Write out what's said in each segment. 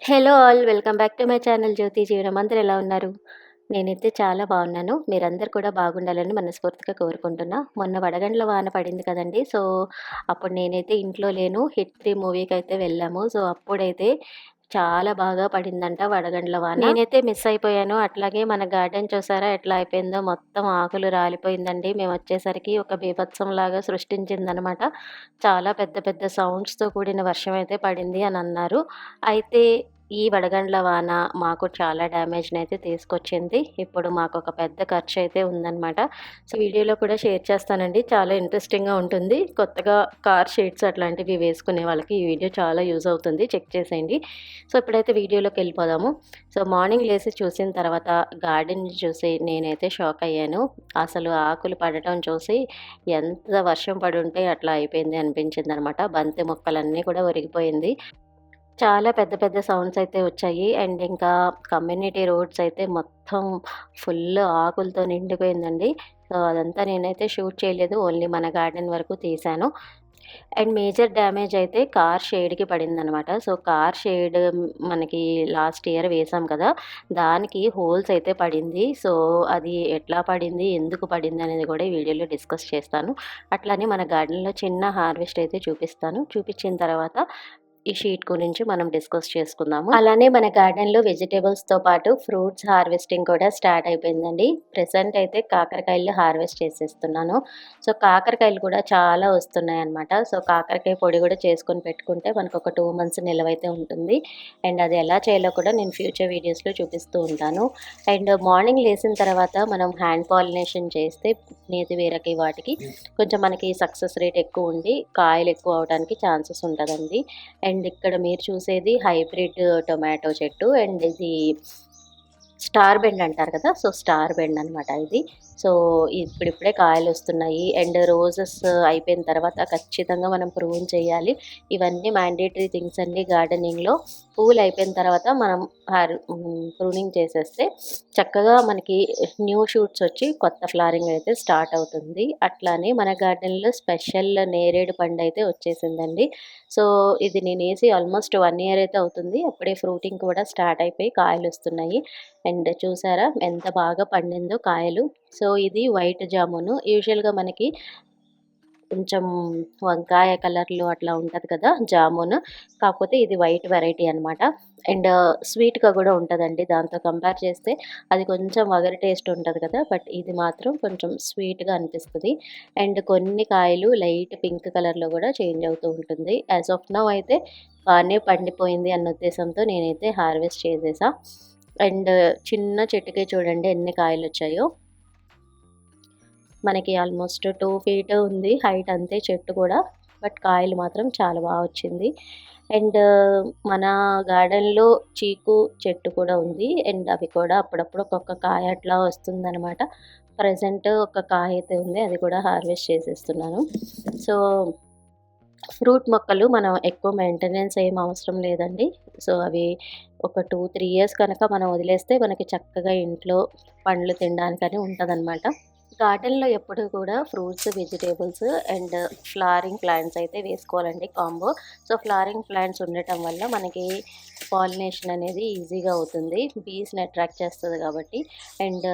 Hello all welcome back to my channel Jyothi Jeevanam. అందరూ ఎలా ఉన్నారు? నేనైతే చాలా బాగున్నాను. మీరందరూ కూడా బాగుండాలని మనస్ఫూర్తిగా కోరుకుంటున్నా. మొన్న వడగండ్ల వాన పడింది కదండీ! సో, అప్పుడు నేనైతే ఇంట్లో లేను. 'హిట్ 3' మూవీకైతే వెళ్ళాము. సో, అప్పుడైతే చాలా బాగా పడిందంట వడగండ్ల వాన. నేనైతే మిస్ అయిపోయాను. అట్లాగే మన గార్డెన్ చూసారా ఎట్లా అయిపోయిందో, మొత్తం ఆకులు రాలిపోయిందండి. మేమొచ్చేసరికి ఒక బీభత్సంలాగా సృష్టించిందనమాట. చాలా పెద్ద పెద్ద సౌండ్స్‌తో కూడిన వర్షం అయితే పడింది అనన్నారు. అయితే ఈ వడగండ్ల వాన మాకు చాలా డ్యామేజ్‌నైతే తీసుకొచ్చింది. ఇప్పుడు మాకొక పెద్ద ఖర్చయితే ఉందనమాట. సో, వీడియోలో కూడా షేర్ చేస్తానండి. చాలా ఇంట్రెస్టింగ్‌గా ఉంటుంది. కొత్తగా కార్ షీట్స్ అట్లాంటివి వేసుకునే వాళ్ళకి ఈ వీడియో చాలా యూజ్ అవుతుంది. చెక్ చేసేయండి. సో, ఇప్పుడైతే వీడియోలోకెళ్ళిపోదాము. సో, మార్నింగ్ లేసి చూసిన తర్వాత గార్డెన్‌ని చూసి నేనైతే షాక్ అయ్యాను. అసలు ఆకులు పడటం చూసి ఎంత వర్షం పడుంటే అట్లా అయిపోయింది అనిపించిందనమాట. బంతి మొక్కలన్నీ కూడా ఒరిగిపోయింది. చాలా పెద్ద పెద్ద సౌండ్స్ అయితే వచ్చాయి. అండ్ ఇంకా కమ్యూనిటీ రోడ్స్ అయితే మొత్తం ఫుల్ ఆకులతో నిండిపోయిందండి. సో, అదంతా నేనైతే షూట్ చేయలేదు. ఓన్లీ మన గార్డెన్ వరకు తీశాను. అండ్ మేజర్ డ్యామేజ్ అయితే కార్ షేడ్‌కి పడిందనమాట. సో, కార్ షేడ్ మనకి లాస్ట్ ఇయర్ వేసాం కదా! దానికి హోల్స్ అయితే పడింది. సో, అది ఎట్లా పడింది, ఎందుకు పడింది అనేది కూడా ఈ వీడియోలో డిస్కస్ చేస్తాను. అట్లానే మన గార్డెన్‌లో చిన్న హార్వెస్ట్ అయితే చూపిస్తాను. చూపించిన తర్వాత ఈ షీట్ గురించి మనం డిస్కస్ చేసుకుందాము. అలానే మన గార్డెన్‌లో వెజిటబుల్స్‌తో పాటు ఫ్రూట్స్ హార్వెస్టింగ్ కూడా స్టార్ట్ అయిపోయిందండి. ప్రెజెంట్ అయితే కాకరకాయలు హార్వెస్ట్ చేసేస్తున్నాను. సో, కాకరకాయలు కూడా చాలా వస్తున్నాయన్నమాట. సో, కాకరకాయ పొడి కూడా చేసుకొని పెట్టుకుంటే మనకొక 2 మంత్స్ నిలవైతే ఉంటుంది. అండ్ అది ఎలా చేయాలో కూడా నేను ఫ్యూచర్ వీడియోస్‌లో చూపిస్తూ ఉంటాను. అండ్ మార్నింగ్ లేసిన తర్వాత మనం హ్యాండ్ పాలినేషన్ చేస్తే నేతి బీరకి వాటికి కొంచెం మనకి సక్సెస్ రేట్ ఎక్కువ ఉండి కాయలు ఎక్కువ అవ్వడానికి ఛాన్సెస్ ఉంటదండి. అండ్ ఇక్కడ మీరు చూసేది హైబ్రిడ్ టొమాటో చెట్టు. అండ్ ఇది స్టార్ బెండ్ అంటారు కదా! సో, స్టార్ బెండ్ అనమాట ఇది. సో, ఇప్పుడిప్పుడే కాయలొస్తున్నాయి. అండ్ రోజెస్ అయిపోయిన తర్వాత ఖచ్చితంగా మనం ప్రూన్ చేయాలి. ఇవన్నీ మ్యాండేటరీ థింగ్స్ అండి గార్డెనింగ్‌లో. పువ్వులయిపోయిన తర్వాత మనం ప్రూనింగ్ చేసేస్తే చక్కగా మనకి న్యూ షూట్స్ వచ్చి కొత్త ఫ్లవరింగ్ అయితే స్టార్ట్ అవుతుంది. అట్లానే మన గార్డెన్‌లో స్పెషల్ నేరేడు పండయితే వచ్చేసిందండి. సో, ఇది నేనేసి ఆల్మోస్ట్ 1 ఇయర్ అయితే అవుతుంది. అప్పుడే ఫ్రూటింగ్ కూడా స్టార్ట్ అయిపోయి కాయలొస్తున్నాయి. అండ్ చూసారా ఎంత బాగా పండిందో కాయలు. సో, ఇది వైట్ జామును. యూజువల్‌గా మనకి కొంచెం వంకాయ కలర్‌లో అట్లా ఉంటది కదా! జామున్. కాకపోతే ఇది వైట్ వెరైటీ అనమాట. అండ్ స్వీట్‌గా గూడా ఉంటదండి. దాంతో కంపేర్ చేస్తే అది కొంచెం వగరు టేస్ట్ ఉంటది కదా! బట్ ఇది మాత్రం కొంచెం స్వీట్‌గా అనిపిస్తది. అండ్ కొన్ని కాయలు లైట్ పింక్ కలర్‌లో గూడా చేంజ్ అవుతూ ఉంటుంది. యాస్ ఆఫ్ నౌ అయితే బానే పండిపోయింది అన్న ఉద్దేశంతో నేనైతే హార్వెస్ట్ చేసేసా. అండ్ చిన్న చెట్టుకే చూడండి ఎన్ని కాయలొచ్చాయో. మనకి ఆల్మోస్ట్ 2 ఫీట్ ఉంది హైట్ అంతే చెట్టు కూడా. బట్ కాయలు మాత్రం చాలా వచ్చింది. అండ్ మన గార్డెన్‌లో చీకు చెట్టు కూడా ఉంది. అండ్ అవి కూడా అప్పుడప్పుడు ఒక్కొక్క కాయ అట్లా వస్తుందనమాట. ప్రెజెంట్ ఒక కాయ అయితే ఉంది. అది కూడా హార్వెస్ట్ చేసేస్తున్నాను. సో, ఫ్రూట్ మొక్కలు మనం ఎక్కువ మెయింటెనెన్స్ ఏం అవసరం లేదండి. సో, అవి ఒక 2, 3 ఇయర్స్ కనుక మనం వదిలేస్తే మనకి చక్కగా ఇంట్లో పండ్లు తినడానికని ఉంటదనమాట. గార్డెన్‌లో ఎప్పుడు కూడా fruits, vegetables and flowering plants అయితే వేసుకోవాలండి కాంబో. సో, ఫ్లవరింగ్ ప్లాంట్స్ ఉండటం వల్ల మనకి పాలినేషన్ అనేది ఈజీగా అవుతుంది. బీస్‌ని అట్రాక్ట్ చేస్తది కాబట్టి. అండ్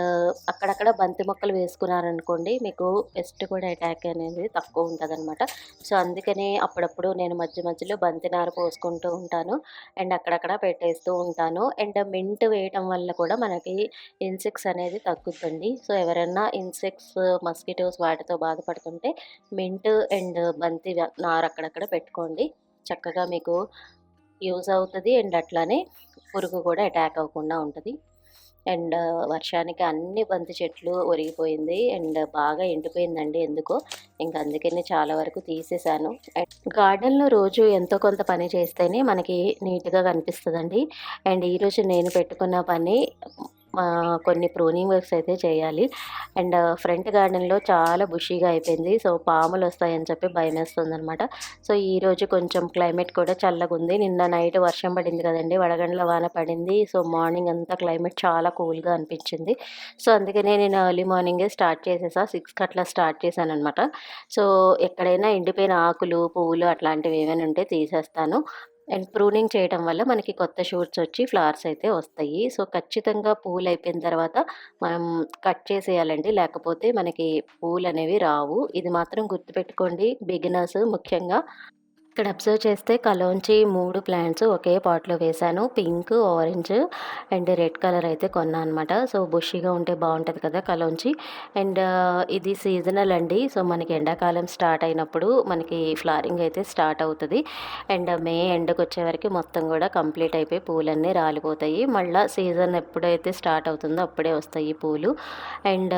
అక్కడక్కడ బంతి మొక్కలు వేసుకున్నారనుకోండి మీకు పెస్ట్ కూడా అటాక్ అనేది తక్కువ ఉంటదనమాట. సో, అందుకనే అప్పుడప్పుడు నేను మధ్య మధ్యలో బంతి నార పోసుకుంటూ ఉంటాను. అండ్ అక్కడక్కడ పెట్టేస్తూ ఉంటాను. అండ్ మింట్ వేయటం వల్ల కూడా మనకి ఇన్సెక్ట్స్ అనేది తగ్గుద్దండి. సో, ఎవరైనా ఇన్సెక్ట్స్, మస్కిటోస్ వాటితో బాధపడుతుంటే మింట్ అండ్ బంతి నార అక్కడక్కడ పెట్టుకోండి. చక్కగా మీకు యూజ్ అవుతది. అండ్ అట్లానే పురుగు కూడా అటాక్ అవ్వకుండా ఉంటది. అండ్ వర్షానికి అన్ని బంతి చెట్లు ఒరిగిపోయింది. అండ్ బాగా ఎండిపోయిందండి ఎందుకో. ఇంక అందుకనే చాలా వరకు తీసేశాను. అండ్ గార్డెన్‌లో రోజు ఎంతో కొంత పని చేస్తేనే మనకి నీట్‌గా కనిపిస్తదండి. అండ్ ఈరోజు నేను పెట్టుకున్న పని కొన్ని ప్రూనింగ్ వర్క్స్ అయితే చేయాలి. అండ్ ఫ్రంట్ గార్డెన్‌లో చాలా బుషీగా అయిపోయింది. సో, పాములొస్తాయని చెప్పి భయమేస్తుందనమాట. సో, ఈరోజు కొంచెం క్లైమేట్ కూడా చల్లగుంది. నిన్న నైట్ వర్షం పడింది కదండీ! వడగండ్ల వాన పడింది. సో, మార్నింగ్ అంతా క్లైమేట్ చాలా కూల్‌గా అనిపించింది. సో, అందుకనే నేను ఎర్లీ మార్నింగే స్టార్ట్ చేసేసా. 6కి అట్లా స్టార్ట్ చేశాననమాట. సో, ఎక్కడైనా ఎండిపోయిన ఆకులు, పువ్వులు అట్లాంటివి ఏమైనా ఉంటే తీసేస్తాను. అండ్ ప్రూనింగ్ చేయటం వల్ల మనకి కొత్త షూట్స్ వచ్చి ఫ్లవర్స్ అయితే వస్తాయి. సో, ఖచ్చితంగా పూలయిపోయిన తర్వాత మనం కట్ చేసేయాలండి. లేకపోతే మనకి పూలనేవి రావు. ఇది మాత్రం గుర్తుపెట్టుకోండి బిగినర్స్ ముఖ్యంగా. ఇక్కడ అబ్జర్వ్ చేస్తే కలోంచి 3 ప్లాంట్స్ ఒకే పాట్‌లో వేశాను. Pink, orange and red colour అయితే కొన్నా అనమాట. సో, బుషీగా ఉంటే బావుంటది కదా కలోంచి. అండ్ ఇది సీజనల్ అండి. సో, మనకి ఎండాకాలం స్టార్ట్ అయినప్పుడు మనకి ఫ్లవరింగ్ అయితే స్టార్ట్ అవుతది. అండ్ మే ఎండ్‌కొచ్చే వరకి మొత్తం గూడా కంప్లీట్ అయిపోయి పూలన్నీ రాలిపోతాయి. మళ్ళా సీజన్ ఎప్పుడైతే స్టార్ట్ అవుతుందో అప్పుడే వస్తాయి పూలు. అండ్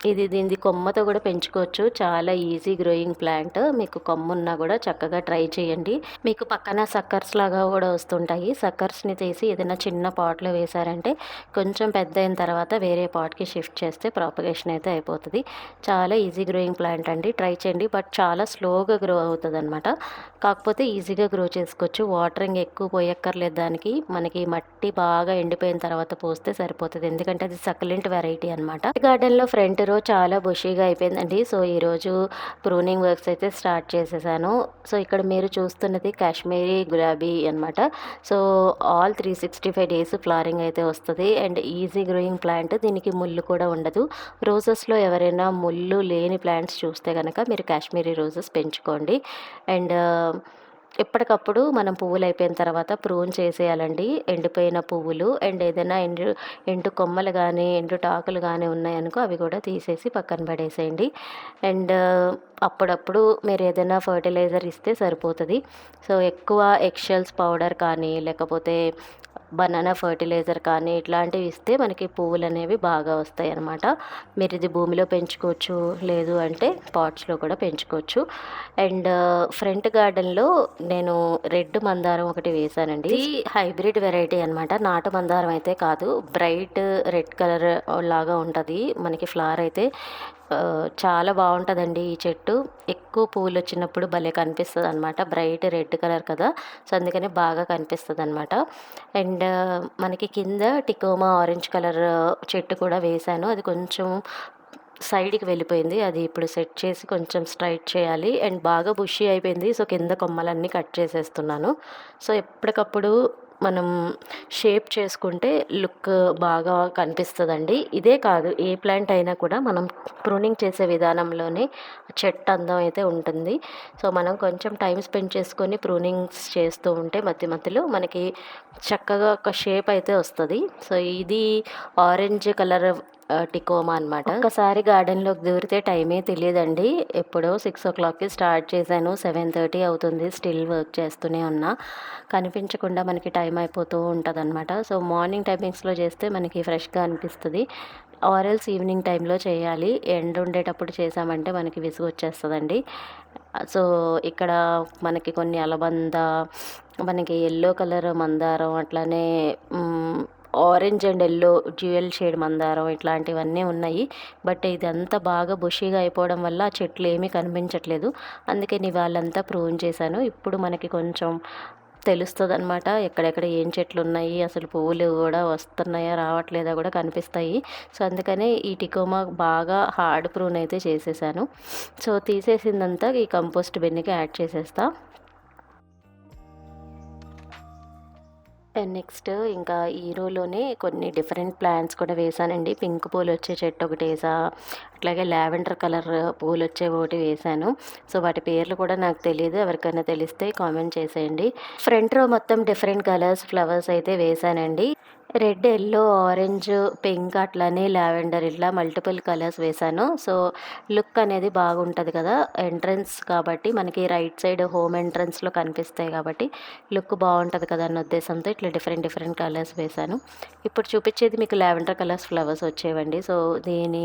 దీనిది కొమ్మతో గూడా పెంచుకోవచ్చు. చాలా ఈజీ గ్రోయింగ్ ప్లాంట్. మీకు కొమ్మున్నా గూడా చక్కగా ట్రై చేయండి. మీకు పక్కన సక్కర్స్ లాగా గూడా వస్తుంటాయి. సక్కర్స్‌ని తీసి ఏదైనా చిన్న పాట్‌లో వేశారంటే కొంచెం పెద్దయిన తర్వాత వేరే పాట్‌కి షిఫ్ట్ చేస్తే ప్రాపగేషన్ అయితే అయిపోతది. చాలా ఈజీ గ్రోయింగ్ ప్లాంట్ అండి. ట్రై చేయండి. బట్ చాలా స్లోగా గ్రో అవుతదనమాట. కాకపోతే ఈజీగా గ్రో చేసుకోవచ్చు. వాటరింగ్ ఎక్కువ పోయక్కర్లేదు దానికి. మనకి మట్టి బాగా ఎండిపోయిన తర్వాత పోస్తే సరిపోతది. ఎందుకంటే అది సక్యులెంట్ వెరైటీ అనమాట. గార్డెన్‌లో ఫ్రంట్ రో చాలా బుషీగా అయిపోయిందండి. సో, ఈరోజు ప్రూనింగ్ వర్క్స్ అయితే స్టార్ట్ చేసేసాను. సో, ఇక్కడ మీరు చూస్తున్నది కాశ్మీరీ గులాబీ అనమాట. సో, ఆల్ 365 డేస్ ఫ్లవరింగ్ అయితే వస్తది. And easy growing plant. దీనికి ముల్లు కూడా ఉండదు. రోజెస్‌లో ఎవరైనా ముల్లు లేని ప్లాంట్స్ చూస్తే గనక మీరు కాశ్మీరీ రోజెస్ పెంచుకోండి. అండ్ ఎప్పటికప్పుడు మనం పువ్వులయిపోయిన తర్వాత ప్రూన్ చేసేయాలండి. ఎండిపోయిన పువ్వులు అండ్ ఏదైనా ఎండు కొమ్మలు గానీ, ఎండు టాకులు గానీ ఉన్నాయనుకో అవి కూడా తీసేసి పక్కన పడేసేయండి. అండ్ అప్పుడప్పుడు మీరేదైనా ఫర్టిలైజర్ ఇస్తే సరిపోతది. సో, ఎక్కువ ఎగ్ పౌడర్ కానీ, లేకపోతే బనానా ఫర్టిలైజర్ కానీ ఇట్లాంటివి ఇస్తే మనకి పువ్వులనేవి బాగా వస్తాయన్నమాట. మీరిది భూమిలో పెంచుకోవచ్చు. లేదు అంటే పాట్స్‌లో కూడా పెంచుకోవచ్చు. అండ్ ఫ్రంట్ గార్డెన్‌లో నేను రెడ్ మందారం ఒకటి వేశానండి. ఇది హైబ్రిడ్ వెరైటీ అనమాట. నాటు మందారం అయితే కాదు. బ్రైట్ రెడ్ కలర్ లాగా ఉంటది. మనకి ఫ్లవర్ అయితే చాలా బావుంటదండి ఈ చెట్టు. ఎక్కువ పువ్వులొచ్చినప్పుడు భలే కనిపిస్తదనమాట. బ్రైట్ రెడ్ కలర్ కదా! సో, అందుకని బాగా కనిపిస్తదనమాట. అండ్ మనకి కింద టికోమా ఆరెంజ్ కలర్ చెట్టు కూడా వేశాను. అది కొంచెం సైడ్‌కి వెళ్ళిపోయింది. అది ఇప్పుడు సెట్ చేసి కొంచెం స్ట్రైట్ చేయాలి. అండ్ బాగా బుషీ అయిపోయింది. సో, కింద కొమ్మలన్నీ కట్ చేసేస్తున్నాను. సో, ఎప్పటికప్పుడు మనం షేప్ చేసుకుంటే లుక్ బాగా కనిపిస్తదండి. ఇదే కాదు ఏ ప్లాంట్ అయినా కూడా మనం ప్రూనింగ్ చేసే విధానంలోనే చెట్టు అందం అయితే ఉంటుంది. సో, మనం కొంచెం టైం స్పెండ్ చేసుకొని ప్రూనింగ్స్ చేస్తూ ఉంటే మధ్య మధ్యలో మనకి చక్కగా ఒక షేప్ అయితే వస్తది. సో, ఇది ఆరెంజ్ కలర్ టికోమా అనమాట. ఒక్కసారి గార్డెన్‌లోకి దూరితే టైమే తెలీదండి. ఎప్పుడో 6:00కి స్టార్ట్ చేశాను. 7:30 అవుతుంది. స్టిల్ వర్క్ చేస్తూనే ఉన్నా. కనిపించకుండా మనకి టైం అయిపోతూ ఉంటదనమాట. సో, మార్నింగ్ టైమింగ్స్‌లో చేస్తే మనకి ఫ్రెష్‌గా అనిపిస్తది. ఆర్ ఎల్స్ ఈవినింగ్ టైంలో చేయాలి. ఎండ ఉండేటప్పుడు చేశామంటే మనకి విసుగొచ్చేస్తదండి. సో, ఇక్కడ మనకి కొన్ని అలబంద, మనకి యెల్లో కలర్ మందారం అట్లానే orange and yellow dual shade మందారం ఇట్లాంటివన్నీ ఉన్నాయి. బట్ ఇదంతా బాగా బుషీగా అయిపోవడం వల్ల ఆ చెట్లేమీ కనిపించట్లేదు. అందుకని ఇవాళంతా ప్రూన్ చేశాను. ఇప్పుడు మనకి కొంచెం తెలుస్తదనమాట. ఎక్కడెక్కడ ఏం చెట్లున్నాయి, అసలు పువ్వులు గూడా వస్తున్నాయా, రావట్లేదా గూడా కనిపిస్తాయి. సో, అందుకనే ఈ టికోమా బాగా హార్డ్ ప్రూన్ అయితే చేసేసాను. సో, తీసేసిందంతా ఈ కంపోస్ట్ బిన్‌కి యాడ్ చేసేస్తా. అండ్ నెక్స్ట్ ఇంకా ఈ రోలోనే కొన్ని డిఫరెంట్ ప్లాంట్స్ కూడా వేశానండి. పింక్ పూలొచ్చే చెట్టు ఒకటేసా, అట్లాగే లావెండర్ కలర్ పూలొచ్చే ఒకటి వేశాను. సో, వాటి పేర్లు కూడా నాకు తెలీదు. ఎవరికైనా తెలిస్తే కామెంట్ చేసేయండి. ఫ్రంట్ రో మొత్తం డిఫరెంట్ కలర్స్ ఫ్లవర్స్ అయితే వేశానండి. రెడ్, యెల్లో, ఆరెంజ్, పింక్ అట్లానే లావెండర్ ఇట్లా మల్టిపుల్ కలర్స్ వేశాను. సో, లుక్ అనేది బాగుంటది కదా! ఎంట్రన్స్ కాబట్టి మనకి రైట్ సైడ్ హోమ్ ఎంట్రన్స్‌లో కనిపిస్తాయి కాబట్టి లుక్ బావుంటది కదా అన్న ఉద్దేశంతో ఇట్లా డిఫరెంట్ డిఫరెంట్ కలర్స్ వేశాను. ఇప్పుడు చూపిచ్చేది మీకు లావెండర్ కలర్స్ ఫ్లవర్స్ వచ్చేవండి. సో, దీని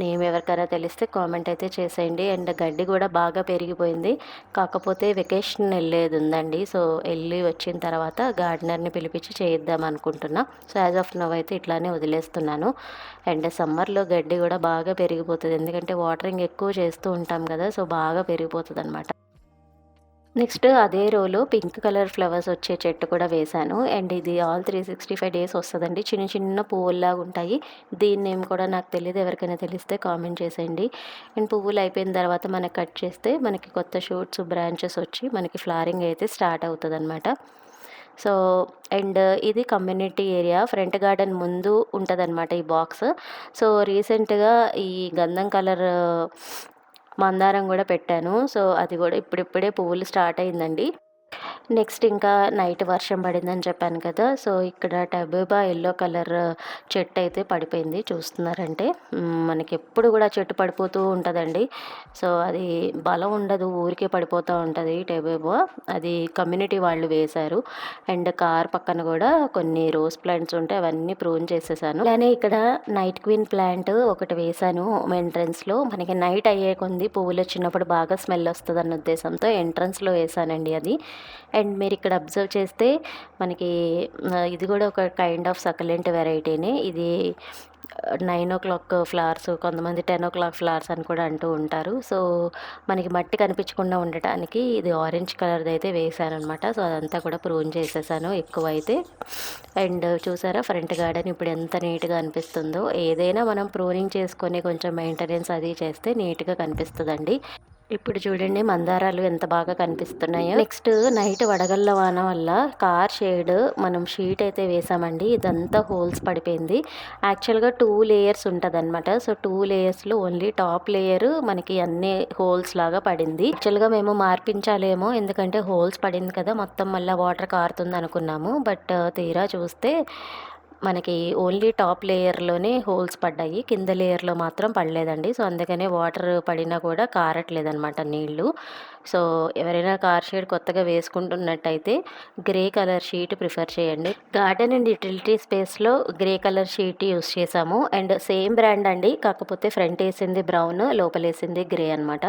నేమ్ ఎవరికైనా తెలిస్తే కామెంట్ అయితే చేసేయండి. అండ్ గడ్డి కూడా బాగా పెరిగిపోయింది. కాకపోతే వెకేషన్ ఎళ్ళేది ఉందండి. సో, ఎళ్ళి వచ్చిన తర్వాత గార్డెనర్‌ని పిలిపించి చేయిద్దాం అనుకుంటున్నా. సో, యాజ్ ఆఫ్ నౌ అయితే ఇట్లానే వదిలేస్తున్నాను. అండ్ సమ్మర్‌లో గడ్డి కూడా బాగా పెరిగిపోతది. ఎందుకంటే వాటరింగ్ ఎక్కువ చేస్తూ ఉంటాం కదా! సో, బాగా పెరిగిపోతదనమాట. నెక్స్ట్ అదే రోలో పింక్ కలర్ ఫ్లవర్స్ వచ్చే చెట్టు కూడా వేశాను. అండ్ ఇది ఆల్ 365 డేస్ వస్తదండి. చిన్న చిన్న పువ్వుల్లాగా ఉంటాయి. దీని నేమ్ కూడా నాకు తెలీదు. ఎవరికైనా తెలిస్తే కామెంట్ చేసేయండి. అండ్ పువ్వులు అయిపోయిన తర్వాత మనకి కట్ చేస్తే మనకి కొత్త షూట్స్, బ్రాంచెస్ వచ్చి మనకి ఫ్లవరింగ్ అయితే స్టార్ట్ అవుతదనమాట. సో, అండ్ ఇది కమ్యూనిటీ ఏరియా. ఫ్రంట్ గార్డెన్ ముందు ఉంటదనమాట ఈ బాక్స్. సో, రీసెంట్‌గా ఈ గంధం కలర్ మందారం గూడా పెట్టాను. సో, అది గూడా ఇప్పుడిప్పుడే పువ్వులు స్టార్ట్ అయిందండి. నెక్స్ట్ ఇంకా నైట్ వర్షం పడిందని చెప్పాను కదా! సో, ఇక్కడ టబూబా యెల్లో కలర్ చెట్టయితే పడిపోయింది చూస్తున్నారంటే. మనకెప్పుడు గూడా చెట్టు పడిపోతూ ఉంటదండి. సో, అది బలం ఉండదు. ఊరికే పడిపోతా ఉంటది టబూబా. అది కమ్యూనిటీ వాళ్ళు వేశారు. అండ్ కార్ పక్కన గూడా కొన్ని రోజ్ ప్లాంట్స్ ఉంటే అవన్నీ ప్రూన్ చేసేసాను. అలానే ఇక్కడ నైట్ క్వీన్ ప్లాంట్ ఒకటి వేశాను ఎంట్రన్స్‌లో. మనకి నైట్ అయ్యే కొంది పువ్వులొచ్చినప్పుడు బాగా స్మెల్ వస్తదన్న ఉద్దేశంతో ఎంట్రన్స్‌లో వేశానండి అది. అండ్ మీరిక్కడ అబ్జర్వ్ చేస్తే మనకి ఇది గూడా ఒక కైండ్ ఆఫ్ సకలెంట్ వెరైటీనే. ఇది 9:00 ఫ్లవర్స్, కొంతమంది 10:00 ఫ్లవర్స్ అని కూడా అంటూ ఉంటారు. సో, మనకి మట్టి కనిపించకుండా ఉండటానికి ఇది ఆరెంజ్ కలర్‌దయితే వేశాననమాట. సో, అదంతా కూడా ప్రూన్ చేసేసాను ఎక్కువైతే. అండ్ చూసారా ఫ్రంట్ గార్డెన్ ఇప్పుడు ఎంత నీట్‌గా అనిపిస్తుందో. ఏదైనా మనం ప్రూనింగ్ చేసుకొని కొంచెం మెయింటెనెన్స్ అది చేస్తే నీట్‌గా కనిపిస్తదండి. ఇప్పుడు చూడండి మందారాలు ఎంత బాగా కనిపిస్తున్నాయో. నెక్స్ట్ నైట్ వడగళ్ళ వాన వల్ల కార్ షేడ్ మనం షీట్ అయితే వేసామండి. ఇదంతా హోల్స్ పడిపోయింది. యాక్చువల్‌గా 2 లేయర్స్ ఉంటదనమాట. సో, 2 లేయర్స్‌లో ఓన్లీ టాప్ లేయర్ మనకి అన్నీ హోల్స్ లాగా పడింది. యాక్చువల్‌గా మేము మార్పించాలేమో ఎందుకంటే హోల్స్ పడింది కదా! మొత్తం మళ్ళా వాటర్ కారుతుందనుకున్నాము. బట్ తీరా చూస్తే మనకి ఓన్లీ టాప్ లేయర్‌లోనే హోల్స్ పడ్డాయి. కింద లేయర్‌లో మాత్రం పడలేదండి. సో, అందుకనే వాటర్ పడినా కూడా కారట్లేదనమాట నీళ్ళు. సో, ఎవరైనా కార్ షేడ్ కొత్తగా వేసుకుంటున్నట్టయితే గ్రే కలర్ షీట్ ప్రిఫర్ చేయండి. గార్డెన్ అండ్ యుటిలిటీ స్పేస్‌లో గ్రే కలర్ షీట్ యూజ్ చేశాము. అండ్ సేమ్ బ్రాండ్ అండి. కాకపోతే ఫ్రంట్ ఏసింది బ్రౌన్, లోపలేసింది గ్రే అనమాట.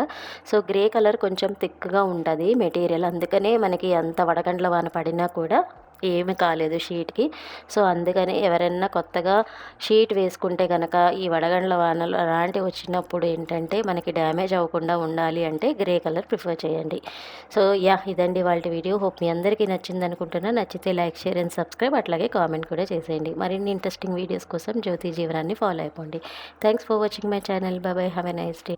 సో, గ్రే కలర్ కొంచెం థిక్‌గా ఉంటది మెటీరియల్. అందుకనే మనకి అంత వడగండ్ల వాన పడినా కూడా ఏమి కాలేదు షీట్‌కి. సో, అందుకని ఎవరైనా కొత్తగా షీట్ వేసుకుంటే గనక ఈ వడగండ్ల వానలు అలాంటివి వచ్చినప్పుడు ఏంటంటే మనకి డ్యామేజ్ అవ్వకుండా ఉండాలి అంటే గ్రే కలర్ ప్రిఫర్ చేయండి. So, yeah! ఇదండి ఇవాల్టి వీడియో. హోప్ మీ అందరికీ నచ్చిందనుకుంటున్నా. నచ్చితే లైక్, షేర్ అండ్ సబ్స్క్రైబ్ అట్లాగే కామెంట్ కూడా చేసేయండి. మరిన్ని ఇంట్రెస్టింగ్ వీడియోస్ కోసం జ్యోతి జీవనాన్ని ఫాలో అయిపోండి. Thanks for watching my channel. By by. Have a nice day.